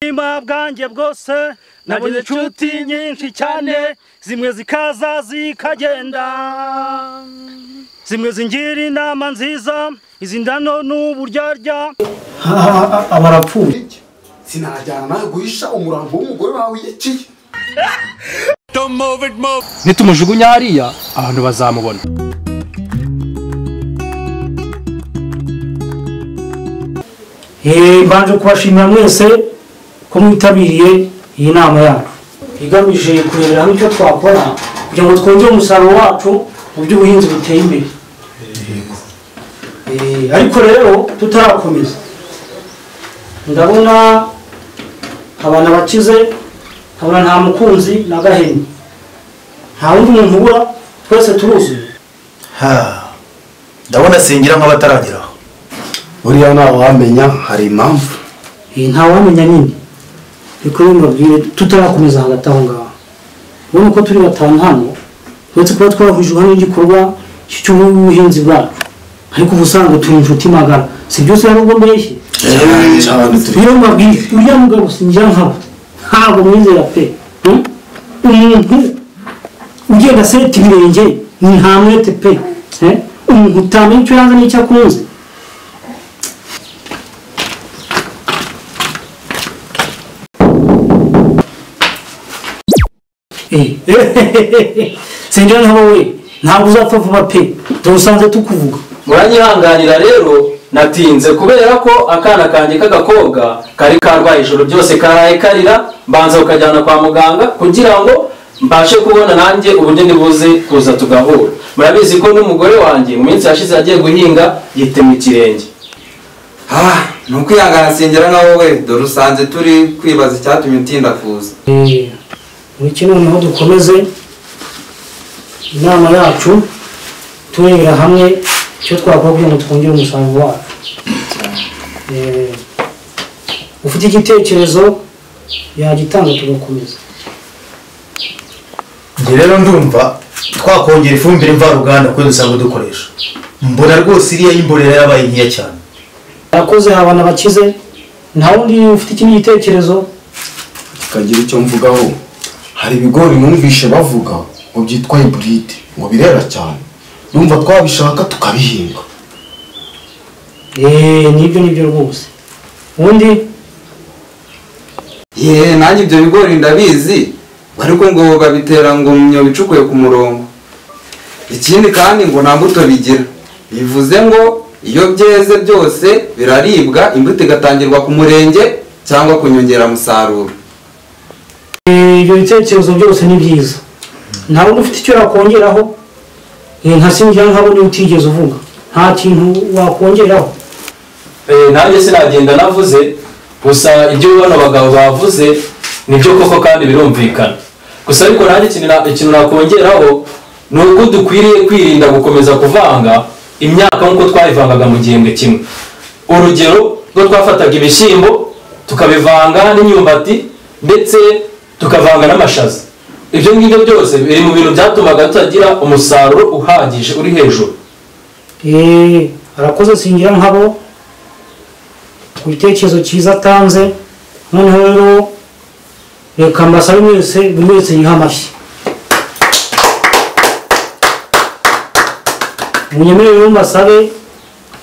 buzima bwanjye bwose nabonye inshuti nyinshi cyane zimwe zikaza zikagenda zimwe zingira inama nziza izindano n'uburyarya abarapfuye sinajyana nawe guhisha umurambo w'umugore wawe yiciye nitumujugunya hariya abantu bazamubona. mbanje kubashimira mwese ko mwitabiriye iyi nama yacu igamije kurebera hamwe icyo twakora kugira ngo twongere umusaruro wacu mu by'ubuhinzi buteye imbere. Ariko rero tutarakomeza ndabona abana bakize nkabona nta mukunzi na gahene nta wundi muntu ubura twese turuzuye. ndabona singira nk'abatarageraho buriya ntawe wamenya hari impamvu nta wamenya nini reka mbabwire tutarakomeza hagati aho ngaho ubona ko turi batanu hano uretse kuba twahujwe hano n'igikorwa cy'ubuhinzi bwacu ariko ubusanzwe turi inshuti magara si byose ari ubwo mbeshye iyo mbabwire uriya mugabo sinjya nkabo ntabwo mwizera pe umuntu ugenda aseta ibirenge ni nta mwete pe umuntu utamenya icyo yanze n'icyo akunze. sinjya nkabo we ntabwo uzapfa vuba pe turusanze tukuvuga. muranyihanganira rero natinze kubera ko akana kanjye k'agakobwa kari karwaye ijoro byose karaye karira mbanza ukajyana kwa muganga kugira ngo mbashe kubona nanjye uburyo ndibuze kuza tugahura. murabizi ko n'umugore wanjye mu minsi yashize yagiye guhinga yitemye ikirenge. nukwihangana singera nka wowe dore usanze turi kwibaza icyatumye utinda kuza. muri kino noneho dukomeze inama yacu turebera hamwe icyo twakora kugira ngo twongere umusaruro wacu. ufite igitekerezo yagitanga tugakomeza. njye rero ndumva twakongera ifumbire mvaruganda kuko dusanzwe dukoresha mbona rwose iriya y'imborera yabaye nkeya cyane. yakoze abana bakize nta wundi ufite ikindi gitekerezo kikagira icyo mvugaho. hari ibigori numvishe bavuga ngo byitwa hybride ngo birera cyane numva twabishaka tukabihinga. nibyo rwose ubundi nanjye ibyo bigori ndabizi ariko ngo babitera ngo myo bicukuye ku murongo. ikindi kandi ngo nta mbuto bigira bivuze ngo iyo byeze byose biraribwa imbuto igatangirwa ku murenge cyangwa ku nyongeramusaruro. ibyo bitekerezo byose ni byiza nta wundi ufite icyo yakongeraho nka sinjya nkabo niba utigeze uvuga nta kintu wakongeraho. nanjye sinagenda navuze gusa ibyo bano bagabo bavuze nibyo koko kandi birumvikana gusa ariko nanjye ikintu nakongeraho ni uko dukwiriye kwirinda gukomeza kuvanga imyaka nk'uko twayivangaga mu gihembwe kimwe. urugero rwo twafataga ibishyimbo tukabivanga n'imyumbati ndetse tukavanga n'amashaza. ibyo ngibyo byose biri mu bintu byatumaga tutagira umusaruro uhagije uri hejuru. arakoze singira nkabo ku bitekerezo cyiza atanze. noneho rero reka mbasabe mwese buri wese yiha amashyi. munyemerere mbasabe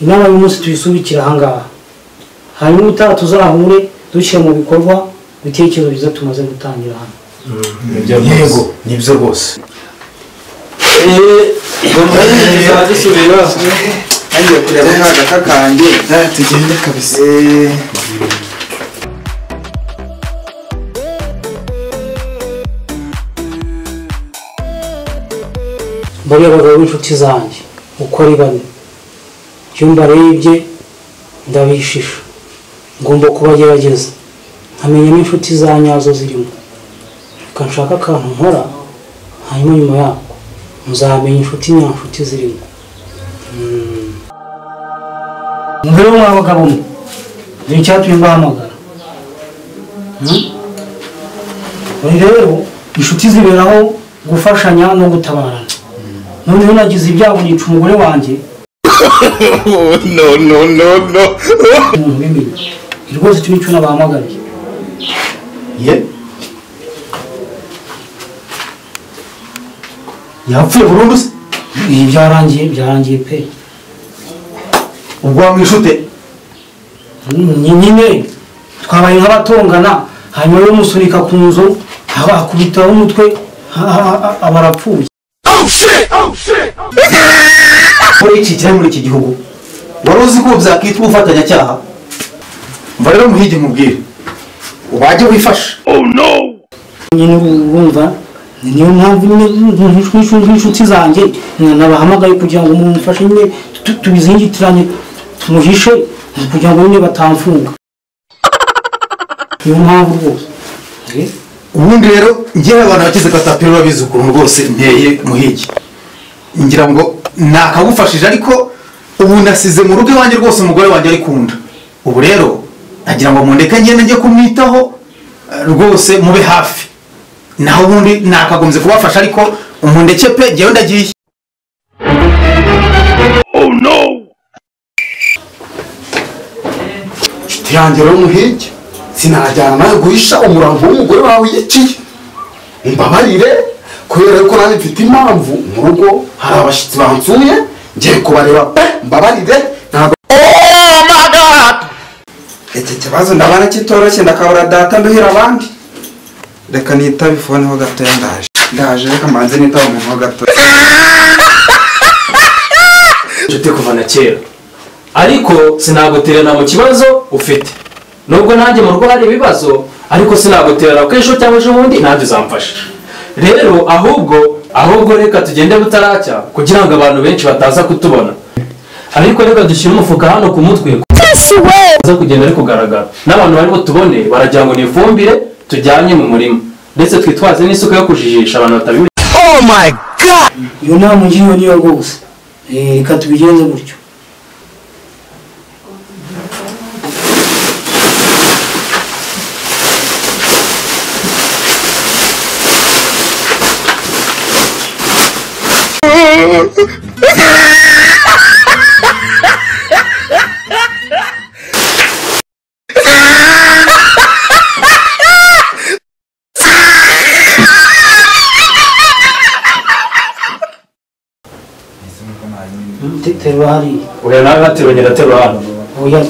inama y'umunsi tuyisubikira ahangaha hanyuma utaha tuzahure dushyira mu bikorwa ibitekerezo byiza tumaze gutangira hano. yego nibyo rwose. dusubira ngiye kureba nk'agaka kanjye tugende kabisa. mbariya abagabo b'inshuti zanjye uko ari bane iyo mbarebye ndabishisha ngomba kubagerageza nkamenya n'inshuti za nyazo zirimo reka nshaka akantu nkora hanyuma nyuma yako muzamenya inshuti nyanshuti zirimo. mbere mwa bagabo mwe ni icyatumye mbahamagara. rero inshuti ziberaho gufashanya no gutabarana. noneho nagize ibyago nica umugore wanjye. no rwose turi icyo nabahamagariye ye yapfuye burundu se ibi byarangiye pe ubwo wamwishute nyine twabaye nk'abatongana hanyuma yo musunika ku nzu akubitaho umutwe aba arapfuye. muri iki gihugu wari uzi ko byakitwa ubufatanyacyaha mva rero muhige mubwire ubajye wifasha nyine urumva niyo mpamvu nk'inshuti zanjye nabahamagaye kugira ngo mumufashe nyine tubizingitiranye tumuhishe kugira ngo nyine batamfunga niyo mpamvu rwose. ubundi rero ngewe abantu bakize katapiro babizi ukuntu rwose nteye muhige ngira ngo nakagufashije ariko ubu nasize mu rugo iwanjye rwose umugore wanjye ari kunda ubu rero nagira ngo mundeke ngende njye kumwitaho rwose mube hafi naho ubundi nakagombye kubafasha ariko umundeke pe ngewe ndagiye. nshuti yanjye rero muhige sinajyana nawe guhisha umurambo w'umugore wawe yiciye mbabarire kubera ko nanjye mfite impamvu mu rugo hari abashyitsi bansuye ngiye kubareba pe mbabarire ntabwo. iki kibazo ndabona kitoroshye ndakabura data nduhira abandi reka nitabe ifone ho gatoya ndaje reka mbanze nitabe umuntu ho gatoya nshuti kuva na kera ariko sinaguterana mu kibazo ufite nubwo nanjye mu rugo hari ibibazo ariko sinaguterana ko ejo cyangwa ejo bundi nanjye uzamfasha rero ahubwo reka tugende butaracya kugira ngo abantu benshi bataza kutubona ariko reka dushyire umufuka hano ku mutwe za kugenda ari kugaragara n'abantu barimo tubone baragira ngo ni ifumbire tujyanye mu murima ndetse twitwaze n'isuka yo kujijisha abantu batabimenya. Oh my god iyo nta mugiro niyo rwose reka tubigenze gutyo. terura hariya oya nawe hateranye ndaterura hano oya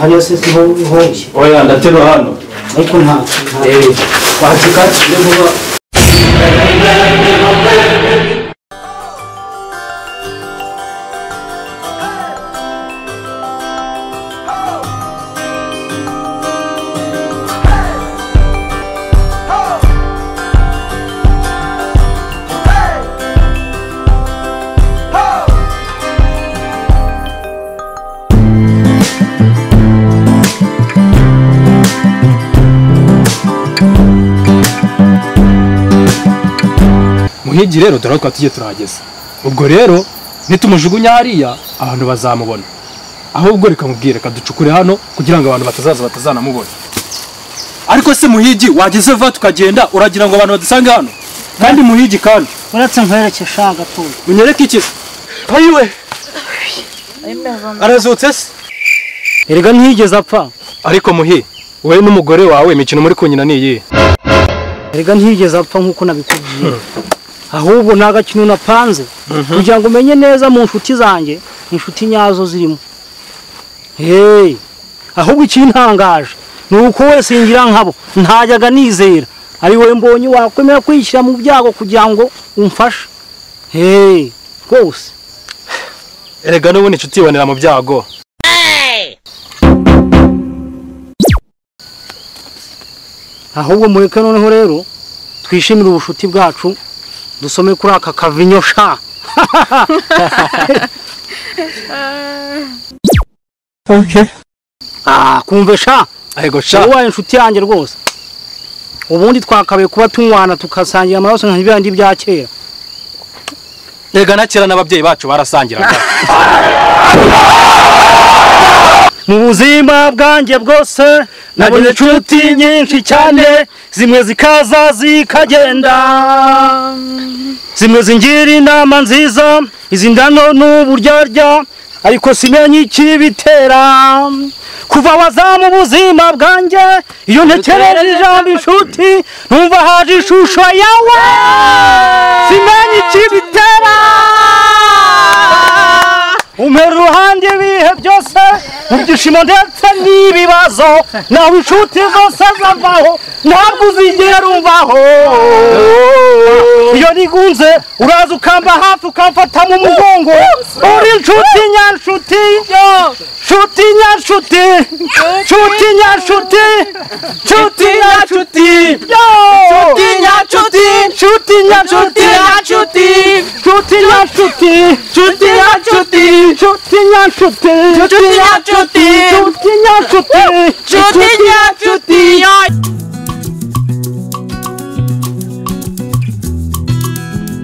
hariya se siho horoshye oya ndaterura hano ariko nta wakikati vuba. muhigi rero dore ko tujye turahageza ubwo rero nitumujugunya hariya abantu bazamubona ahubwo reka mubwire reka ducukure hano kugira ngo abantu batazanamubona. Ariko se muhigi wageze va tukagenda uragira ngo abantu badusange hano kandi muhigi kandi uretse nkwereke shaga tu unyereke iki ayiwe arazutse se erega ntiyigeze apfa ariko muhi wowe n'umugore wawe imikino muri kunyina niyi erega ntiyigeze apfa nkuko nabikubwiye ahubwo nagakino napanze kugira ngo umenye neza mu nshuti zanjye inshuti nyazo zirimo ahubwo ikintangaje nuko wese ngira nkabo ntajyaga nizera ari wowe mbonye wakwemera kwishyira mu byago kugira ngo umfashe rwose erega n'ubundi inshuti ibonera mu byago. ahubwo mureke noneho rero twishimire ubushuti bwacu dusome kuri aka kavinyo sha kumve sha ahego sha wowe inshuti yanjye rwose ubundi twakabaye kuba tunywana tukasangira amaraso nka bibandi bya kera. erega na kera n'ababyeyi bacu barasangiraga mu buzima bwanjye bwose nabonye inshuti nyinshi cyane zimwe zikaza zikagenda zimwe zingira inama nziza izindi hano n'uburyarya ariko simenye ikibitera kuva wazamu ubuzima bwanjye iyo ntekereje ijambo inshuti numva haje ishusho yawe simenye ikibitera umpera uruhande ibihe byose mu byishimo ndetse n'ibibazo nawe inshuti zose zavaho ntabwo uzigera umvaho iyo nigunze uraza ukamba hafi ukamfata mu mugongo uri inshuti nyanshuti nshuti nyanshuti nshuti nyanshuti nshuti nyanshuti nshuti nyanshuti nshuti nyanshuti nshuti nyanshuti nshuti nyanshuti nshuti nyanshuti nshuti nyanshuti nshuti nyanshuti nshuti nyanshuti